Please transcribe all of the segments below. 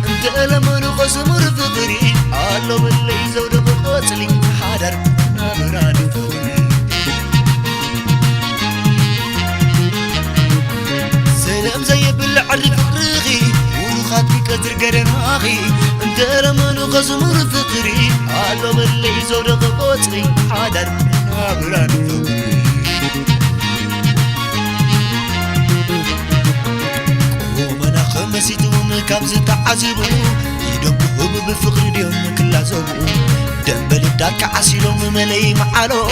انت لمن قسمر فقري علو اللي زود بقتلي حادر نابران فقري سلام زي بالعرض فقري ونخاط بكتر قرناغي انت لمن قسمر فقري علو اللي زود بقتلي حادر نابران فقري مسيتهم كابز تعذبوا يدبوا بفقر ديهم كل زبوا دنبل الدارك عسيلهم ملي معالو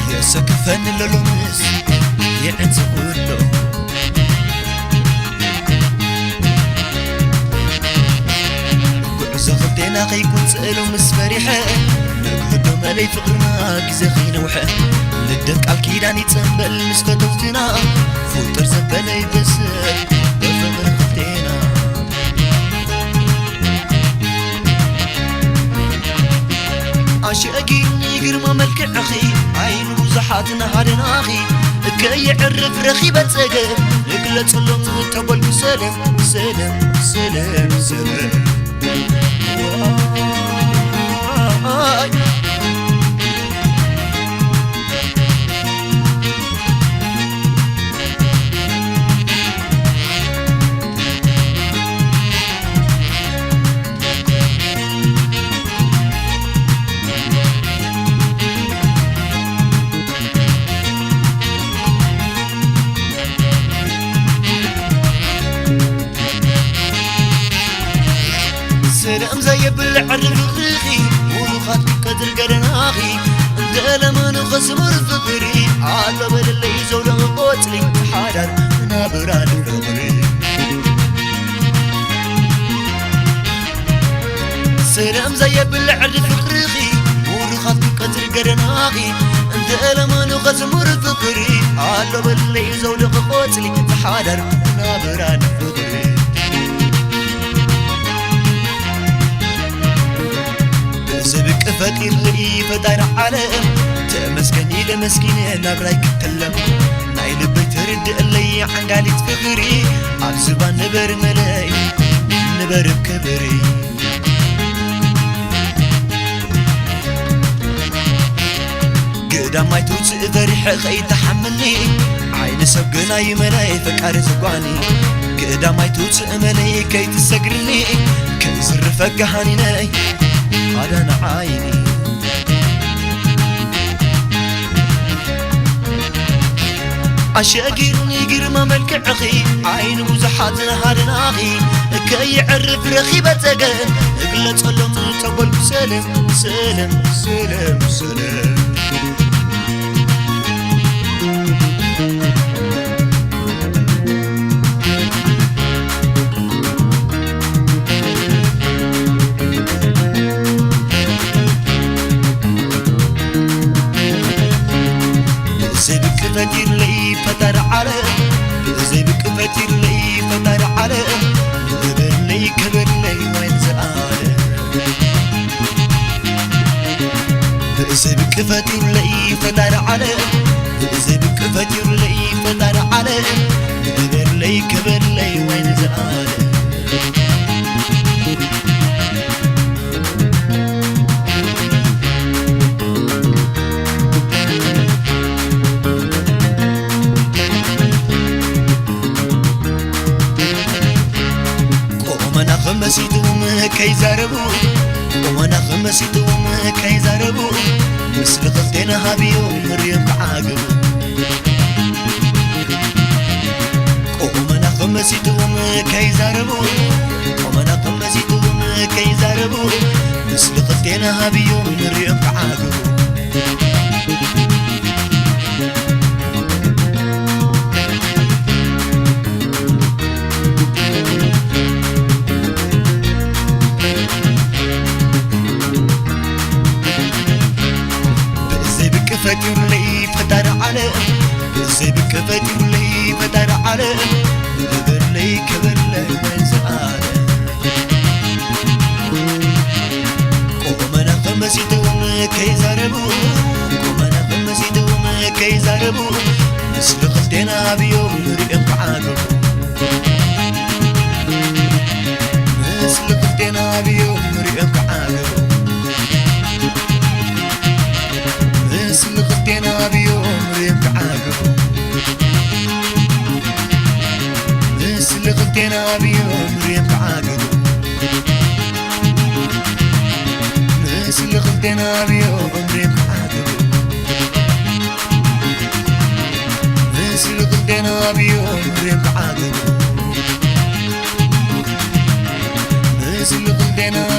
يسكفن للمس يعنزقوا له قعزة خدينا غيكون سألوا مسفريحة نقهدوا ملي فقرنا كزخين وحا للدك عالكيدان يتسنبل مسفتوتنا فوتر زبالي بسر بفقر خدينا عاشقيني قرما ملك أخي عين وزحاتنا هادنا أخي كي يعرف رخيبة سقر نقلت صلوم تبول سلام سلام سلام سلام سلام زي بالعرض الرخي ونخاط بقدر قرناغي انت لما نخسمر فقري على بل اللي يزول قوتلي حادر نابران فقري سلام زي بالعرض الرخي ونخاط بقدر قرناغي انت لما نخسمر فقري على بل اللي يزول قوتلي حادر نابران فقري سبك فقير لي فدار عالم تمسكني لمسكين نبراي كتلم ناي لبي ترد لي عن قالت فقري عالزبان نبر ملاي نبر بكبري قدام ما يتوت فريح خي تحملني عين سبقنا يملاي فكار زباني قدام ما يتوت ملاي كي تسقرني كي زرفك هاني هذا عيني عشاقيني قرما ملك أخي عين وزحاتنا هذا ناغي كي يعرف رخيبة تقن اقلت صلم تقول سلام سلام سلام سلام فتير لي فتر على زي بك فتير لي فتر على كبر لي كبر لي وين زعل زي بك فتير لي فتر على زي بك فتير لي فتر على كبر لي كبر لي وين زعل خمسيتهم كي زاربوا ومنا خمسيتهم كي زاربوا مثل خلتنا هابيو مريم عاقبوا ومنا خمسيتهم كي زاربوا ومنا خمسيتهم كي زاربوا مثل خلتنا هابيو مريم عاقبوا فتير لي فتر على زي بك فتير لي فتر على كبر لي كبر لي منزعل قومنا خمسيتهم كي زربوا قومنا خمسيتهم كي زربوا مثل خلتنا بيوم نريم بعاقب مثل خلتنا بيوم نريم بعاقب مثل خلتنا بيوم نريم بعاقب مثل خلتنا بيوم نريم بعاقب مثل خلتنا بيوم نريم بعاقب مثل خلتنا بيوم نريم بعاقب مثل خلتنا